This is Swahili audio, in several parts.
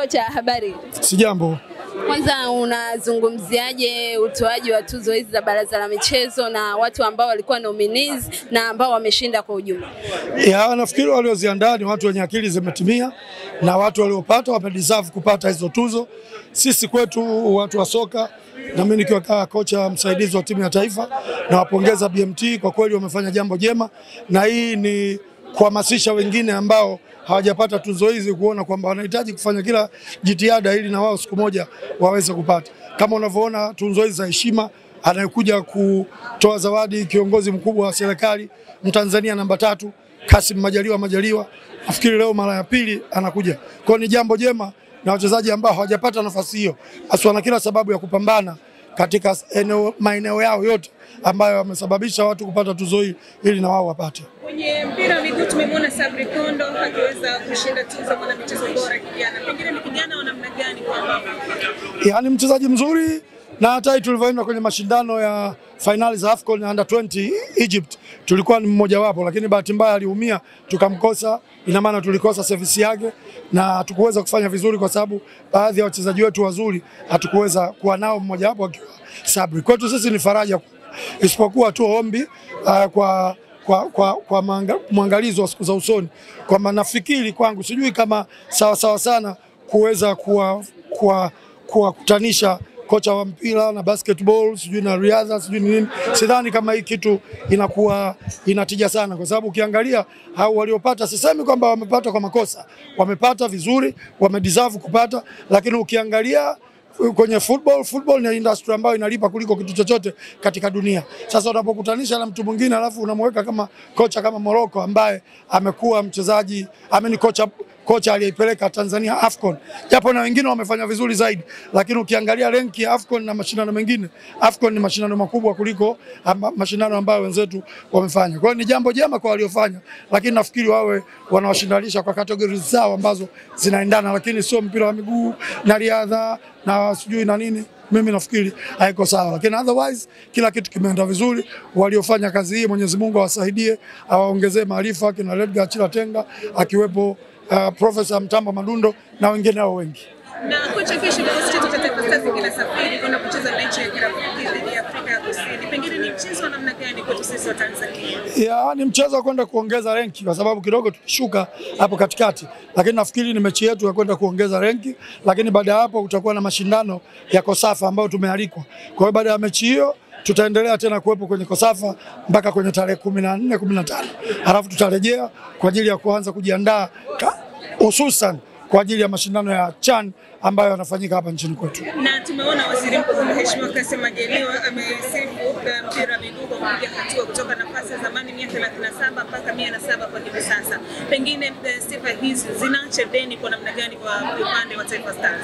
Kocha, habari? Sijambo. Kwanza unazungumziaje utoaji wa tuzo hizi za Baraza la Michezo na watu ambao walikuwa nominees na ambao wameshinda kwa ujumla? Nafikiri walioziandaa ni watu wenye akili zimetimia na watu waliopata wamedeserve kupata hizo tuzo. Sisi kwetu watu wa soka, na mimi nikiwa kocha msaidizi wa timu ya taifa, na wapongeza BMT, kwa kweli wamefanya jambo jema, na hii ni kuhamasisha wengine ambao hawajapata tuzo hizi kuona kwamba wanahitaji kufanya kila jitihada ili na wao siku moja waweze kupata. Kama unavyoona tuzo hizi za heshima, anayekuja kutoa zawadi kiongozi mkubwa wa serikali, Mtanzania namba 3, Kassim Majaliwa. Nafikiri leo mara ya pili anakuja. Kwa ni jambo jema, na wachezaji ambao hawajapata nafasi hiyo wana kila sababu ya kupambana katika maeneo yao yote ambayo wamesababisha watu kupata tuzo hii ili na wao wapate. Kwenye mpira wa miguu tumemwona Sabri Kondo akiweza kushinda tuzo mwana michezo bora kijana. Pengine ni kijana wa namna gani kwa baba? Ni mchezaji mzuri, na hata tulivyoenda kwenye mashindano ya finali za AFCON under 20 Egypt tulikuwa ni mmoja wapo, lakini bahati mbaya aliumia tukamkosa. Ina maana tulikosa service yake na hatukuweza kufanya vizuri kwa sababu baadhi ya wachezaji wetu wazuri hatukuweza kuwa nao, mmoja wapo akiwa Sabri. Kwetu sisi ni faraja, isipokuwa tu ombi kwa mwangalizo wa siku za usoni, kwamba nafikiri kwangu sijui kama sawa sana kuweza kuwakutanisha kocha wa mpira na basketball sijui na riadha sijui nini. Sidhani kama hii kitu inakuwa inatija sana, kwa sababu ukiangalia hao waliopata, sisemi kwamba wamepata kwa makosa, wamepata vizuri, wamedeserve kupata, lakini ukiangalia kwenye football ni industry ambayo inalipa kuliko kitu chochote katika dunia. Sasa unapokutanisha na mtu mwingine alafu unamweka kama kocha kama Morocco ambaye amekuwa mchezaji, kocha aliyeipeleka Tanzania AFCON, japo na wengine wamefanya vizuri zaidi, lakini ukiangalia renki ya AFCON na mashindano mengine, AFCON ni mashindano makubwa kuliko mashindano ambayo wenzetu wamefanya. Kwa hiyo ni jambo jema kwa waliofanya, lakini nafikiri wawe wanawashindalisha kwa categories zao ambazo zinaendana, lakini sio mpira wa miguu na riadha na sijui na nini. Mimi nafikiri haiko sawa, lakini otherwise kila kitu kimeenda vizuri. Waliofanya kazi hii Mwenyezi Mungu awasaidie, awaongezee maarifa, kina Edgar Chilatenga akiwepo, Profesa Mtamba Madundo na wengine hao wengi. Na kocha, kesho kila safari kuna kucheza mechi ya kirafiki dhidi ya Afrika ya Kusini. Pengine ni mchezo wa namna gani kwetu sisi wa Tanzania? Ni mchezo wa kwenda kuongeza renki, kwa sababu kidogo tulishuka hapo katikati, lakini nafikiri ni mechi yetu ya kwenda kuongeza renki, lakini baada ya hapo utakuwa na mashindano ya Kosafa ambayo tumealikwa. Kwa hiyo baada ya mechi hiyo tutaendelea tena kuwepo kwenye Kosafa mpaka kwenye tarehe 14, 15. Halafu tutarejea kwa ajili ya kuanza kujiandaa hususan kwa ajili ya mashindano ya CHAN ambayo yanafanyika hapa nchini kwetu. Na tumeona Waziri Mkuu Mheshimiwa Kassim Majaliwa amesifu mpira wa miguu kwa kupiga hatua kutoka nafasi ya zamani 137 mpaka 107 kwa hivi sasa. Pengine sifa hizi zinaacha deni kwa namna gani kwa upande wa Taifa Stars?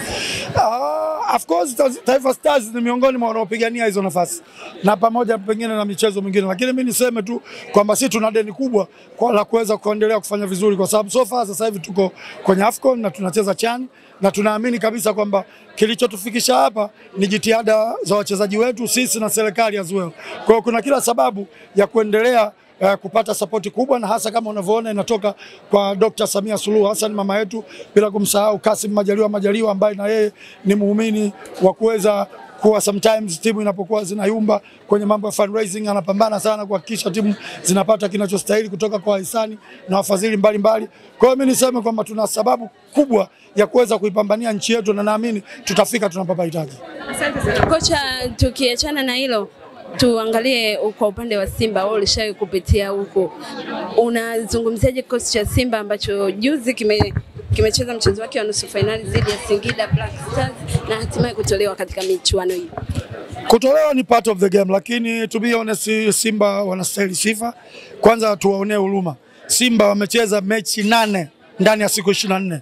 Of course Taifa Stars ni miongoni mwa wanaopigania hizo nafasi, na pamoja pengine na michezo mingine, lakini mimi niseme tu kwamba sisi tuna deni kubwa kwa la kuweza kuendelea kufanya vizuri, kwa sababu so far sasa hivi tuko kwenye AFCON na tunacheza CHAN, na tunaamini kabisa kwamba kilichotufikisha hapa ni jitihada za wachezaji wetu, sisi na serikali as well. Kwa hiyo kuna kila sababu ya kuendelea kupata sapoti kubwa, na hasa kama unavyoona inatoka kwa Dr. Samia Suluhu Hassan mama yetu, bila kumsahau Kassim Majaliwa ambaye na yeye ni muumini wa kuweza kuwa sometimes timu inapokuwa zinayumba kwenye mambo ya fundraising, anapambana sana kuhakikisha timu zinapata kinachostahili kutoka kwa wahisani na wafadhili mbalimbali. Kwa hiyo mimi niseme kwamba tuna sababu kubwa ya kuweza kuipambania nchi yetu, na naamini tutafika tunapopahitaji. Asante sana kocha. Tukiachana na hilo, tuangalie kwa upande wa Simba. Wao ulishawahi kupitia huko, unazungumziaje kikosi cha Simba ambacho juzi kimecheza mchezo wake wa nusu finali dhidi ya Singida Black Stars na hatimaye kutolewa katika michuano hii? Kutolewa ni part of the game, lakini to be honest, Simba wanastahili sifa. Kwanza tuwaonee huruma. Simba wamecheza mechi 8 ndani ya siku 24.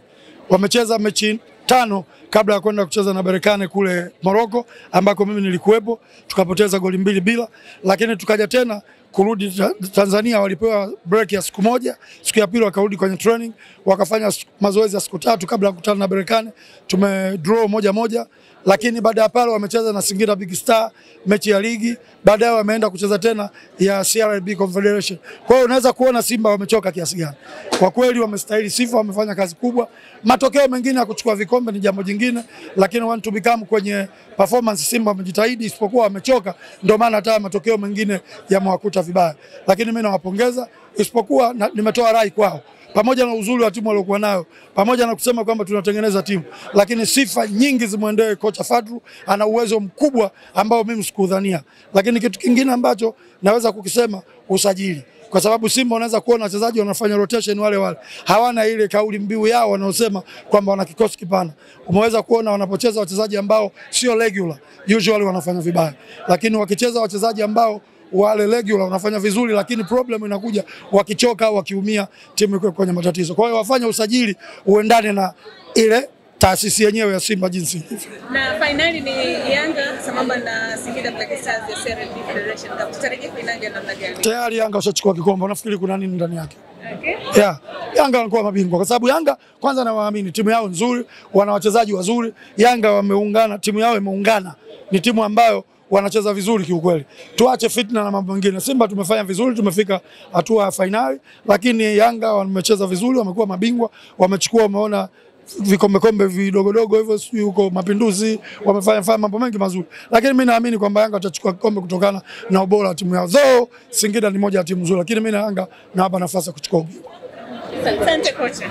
Wamecheza mechi 5 kabla ya kwenda kucheza na Berkane kule Morocco ambako mimi nilikuwepo, tukapoteza goli 2 bila, lakini tukaja tena kurudi Tanzania walipewa break ya siku moja, siku ya pili wakarudi kwenye training, wakafanya mazoezi ya siku 3 kabla ya kukutana na Berkane. Tumedraw 1-1, lakini baada ya pale wamecheza na Singida Big Star mechi ya ligi, baadaye wameenda kucheza tena ya CRB Confederation. Kwa hiyo unaweza kuona Simba wamechoka kiasi gani. Kwa kweli wamestahili sifa, wamefanya kazi kubwa. Matokeo mengine ya kuchukua vikombe ni jambo jingine, lakini want to become kwenye performance Simba wamejitahidi, isipokuwa wamechoka, ndio maana hata matokeo mengine yamewakuta vibaya. Lakini mimi nawapongeza, isipokuwa nimetoa rai kwao, pamoja na uzuri wa timu waliokuwa nayo, pamoja na kusema kwamba tunatengeneza timu, lakini sifa nyingi zimwendee kocha Fadlu. Ana uwezo mkubwa ambao mimi sikudhania. Lakini kitu kingine ambacho naweza kukisema, usajili. Kwa sababu Simba unaweza kuona wachezaji wanafanya rotation wale, hawana ile kauli mbiu yao wanaosema kwamba wana kikosi kipana. Umeweza kuona wanapocheza wachezaji ambao sio regular, usually wanafanya vibaya, lakini wakicheza wachezaji ambao wale regular wanafanya vizuri, lakini problem inakuja wakichoka au wakiumia, timu iko kwenye matatizo. Kwa hiyo wafanye usajili uendane na ile taasisi yenyewe ya Simba jinsi hivi. Na finali ni Yanga sambamba na Singida Black Stars ya CRB Federation Cup. Tutarejea finali ya namna gani? Tayari Yanga washachukua kikombe, unafikiri kuna nini ndani yake? Okay. Yeah. Yanga wanakuwa mabingwa kwa sababu Yanga kwanza nawaamini, timu yao nzuri, wana wachezaji wazuri. Yanga wameungana, timu yao imeungana. Ni timu ambayo wanacheza vizuri kiukweli. Tuache fitna na mambo mengine. Simba tumefanya vizuri, tumefika hatua ya finali, lakini Yanga wamecheza vizuri, wamekuwa mabingwa, wamechukua, umeona vikombe vidogodogo hivyo, sio huko Mapinduzi, wamefanya mambo mengi mazuri. Lakini mimi naamini kwamba Yanga watachukua kikombe kutokana na ubora wa timu yao. Zao Singida ni moja ya timu nzuri, lakini mimi na Yanga nawapa nafasi ya kuchukua ubingwa. Asante kocha.